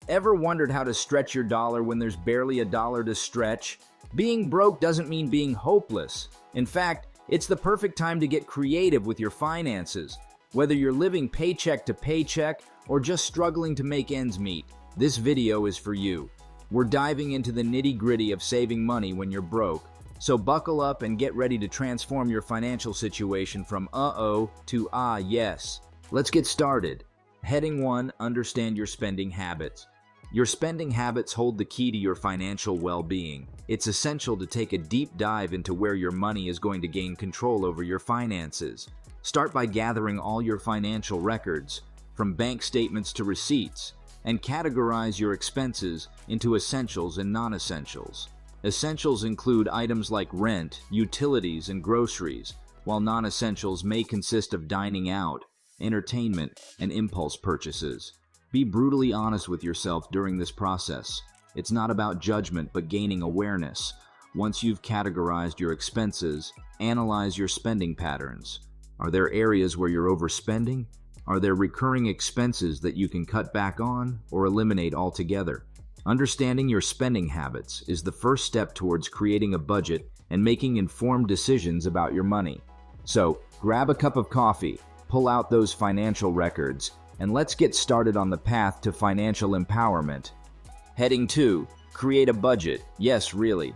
Ever wondered how to stretch your dollar when there's barely a dollar to stretch? Being broke doesn't mean being hopeless. In fact, it's the perfect time to get creative with your finances. Whether you're living paycheck to paycheck or just struggling to make ends meet, this video is for you. We're diving into the nitty-gritty of saving money when you're broke. So buckle up and get ready to transform your financial situation from uh-oh to yes. Let's get started. Heading 1, understand your spending habits. Your spending habits hold the key to your financial well-being. It's essential to take a deep dive into where your money is going to gain control over your finances. Start by gathering all your financial records, from bank statements to receipts, and categorize your expenses into essentials and non-essentials. Essentials include items like rent, utilities, and groceries, while non-essentials may consist of dining out, entertainment, and impulse purchases. Be brutally honest with yourself during this process. It's not about judgment, but gaining awareness. Once you've categorized your expenses, analyze your spending patterns. Are there areas where you're overspending? Are there recurring expenses that you can cut back on or eliminate altogether? Understanding your spending habits is the first step towards creating a budget and making informed decisions about your money. So, grab a cup of coffee, pull out those financial records, and let's get started on the path to financial empowerment. Heading 2, create a budget. Yes, really.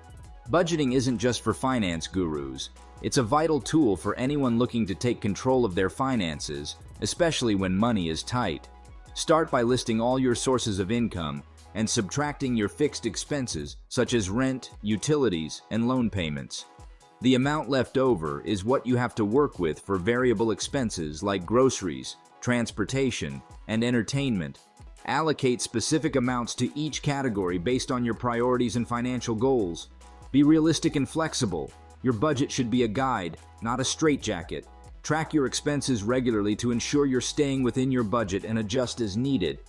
Budgeting isn't just for finance gurus. It's a vital tool for anyone looking to take control of their finances, especially when money is tight. Start by listing all your sources of income and subtracting your fixed expenses, such as rent, utilities, and loan payments. The amount left over is what you have to work with for variable expenses like groceries, transportation, and entertainment. Allocate specific amounts to each category based on your priorities and financial goals. Be realistic and flexible. Your budget should be a guide, not a straitjacket. Track your expenses regularly to ensure you're staying within your budget and adjust as needed.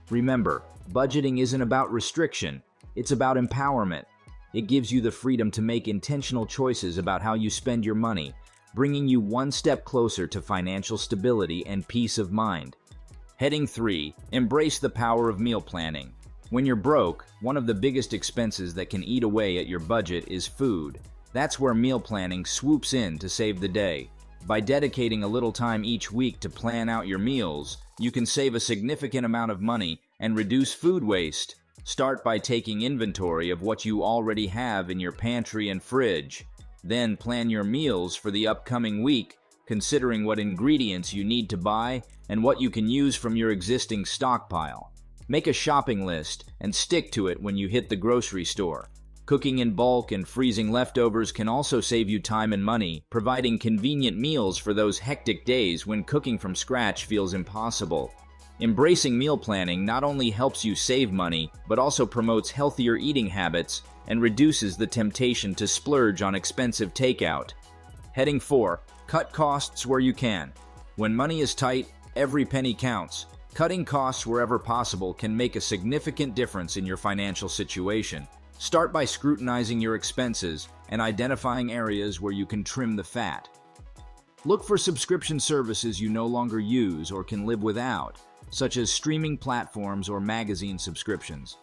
Remember, budgeting isn't about restriction, it's about empowerment. It gives you the freedom to make intentional choices about how you spend your money, bringing you one step closer to financial stability and peace of mind. Heading 3, embrace the power of meal planning. When you're broke, one of the biggest expenses that can eat away at your budget is food. That's where meal planning swoops in to save the day. By dedicating a little time each week to plan out your meals, you can save a significant amount of money and reduce food waste. Start by taking inventory of what you already have in your pantry and fridge. Then plan your meals for the upcoming week, considering what ingredients you need to buy and what you can use from your existing stockpile. Make a shopping list and stick to it when you hit the grocery store. Cooking in bulk and freezing leftovers can also save you time and money, providing convenient meals for those hectic days when cooking from scratch feels impossible. Embracing meal planning not only helps you save money, but also promotes healthier eating habits and reduces the temptation to splurge on expensive takeout. Heading 4, cut costs where you can. When money is tight, every penny counts. Cutting costs wherever possible can make a significant difference in your financial situation. Start by scrutinizing your expenses and identifying areas where you can trim the fat. Look for subscription services you no longer use or can live without, such as streaming platforms or magazine subscriptions.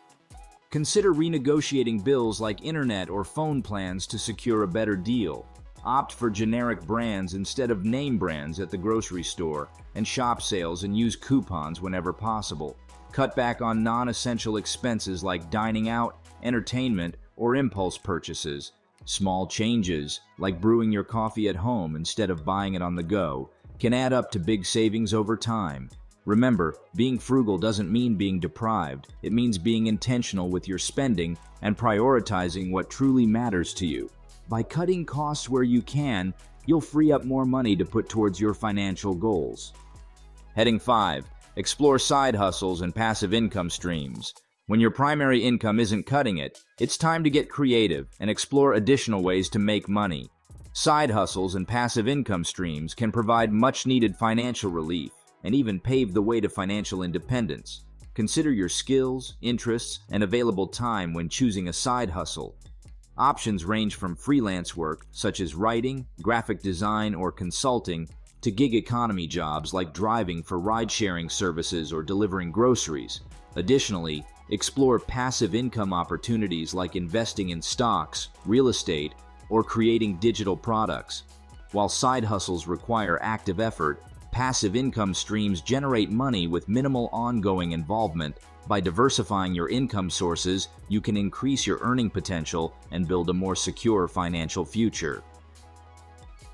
Consider renegotiating bills like internet or phone plans to secure a better deal. Opt for generic brands instead of name brands at the grocery store, and shop sales and use coupons whenever possible. Cut back on non-essential expenses like dining out, entertainment, or impulse purchases. Small changes, like brewing your coffee at home instead of buying it on the go, can add up to big savings over time. Remember, being frugal doesn't mean being deprived. It means being intentional with your spending and prioritizing what truly matters to you. By cutting costs where you can, you'll free up more money to put towards your financial goals. Heading 5, explore side hustles and passive income streams. When your primary income isn't cutting it, it's time to get creative and explore additional ways to make money. Side hustles and passive income streams can provide much-needed financial relief and even pave the way to financial independence. Consider your skills, interests, and available time when choosing a side hustle. Options range from freelance work, such as writing, graphic design, or consulting, to gig economy jobs like driving for ride-sharing services or delivering groceries. Additionally, Explore passive income opportunities like investing in stocks, real estate, or creating digital products. While side hustles require active effort, passive income streams generate money with minimal ongoing involvement. By diversifying your income sources, you can increase your earning potential and build a more secure financial future.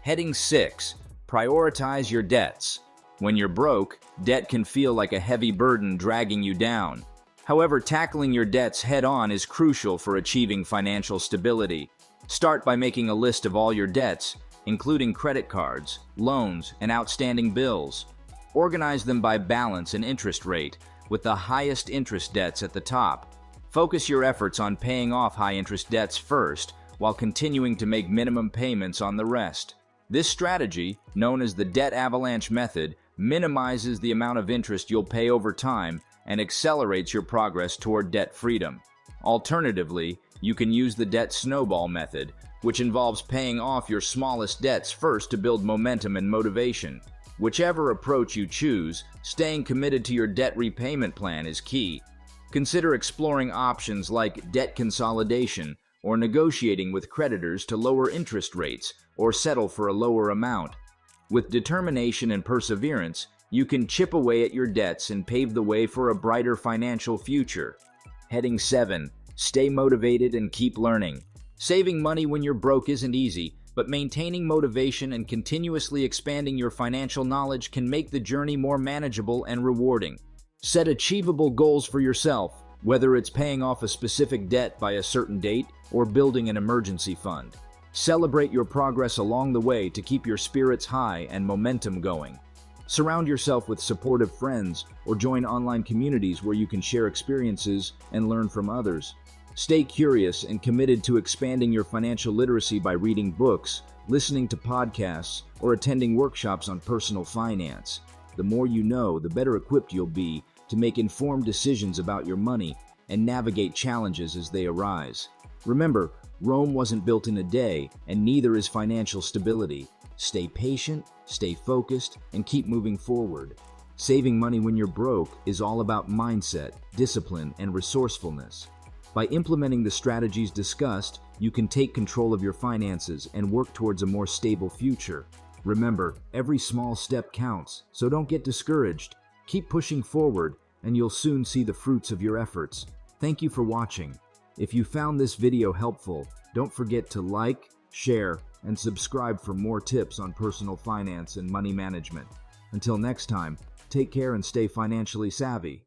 Heading 6. Prioritize your debts. When you're broke, debt can feel like a heavy burden dragging you down. However, tackling your debts head-on is crucial for achieving financial stability. Start by making a list of all your debts, including credit cards, loans, and outstanding bills. Organize them by balance and interest rate, with the highest interest debts at the top. Focus your efforts on paying off high-interest debts first, while continuing to make minimum payments on the rest. This strategy, known as the debt avalanche method, minimizes the amount of interest you'll pay over time and accelerates your progress toward debt freedom. Alternatively, you can use the debt snowball method, which involves paying off your smallest debts first to build momentum and motivation. Whichever approach you choose, staying committed to your debt repayment plan is key. Consider exploring options like debt consolidation or negotiating with creditors to lower interest rates or settle for a lower amount. With determination and perseverance, you can chip away at your debts and pave the way for a brighter financial future. Heading 7. Stay motivated and keep learning. Saving money when you're broke isn't easy, but maintaining motivation and continuously expanding your financial knowledge can make the journey more manageable and rewarding. Set achievable goals for yourself, whether it's paying off a specific debt by a certain date or building an emergency fund. Celebrate your progress along the way to keep your spirits high and momentum going. Surround yourself with supportive friends or join online communities where you can share experiences and learn from others. Stay curious and committed to expanding your financial literacy by reading books, listening to podcasts, or attending workshops on personal finance. The more you know, the better equipped you'll be to make informed decisions about your money and navigate challenges as they arise. Remember, Rome wasn't built in a day, and neither is financial stability. Stay patient, stay focused, and keep moving forward. Saving money when you're broke is all about mindset, discipline, and resourcefulness. By implementing the strategies discussed, you can take control of your finances and work towards a more stable future. Remember, every small step counts, so don't get discouraged. Keep pushing forward, and you'll soon see the fruits of your efforts. Thank you for watching. If you found this video helpful, don't forget to like, share, and subscribe for more tips on personal finance and money management. Until next time, take care and stay financially savvy.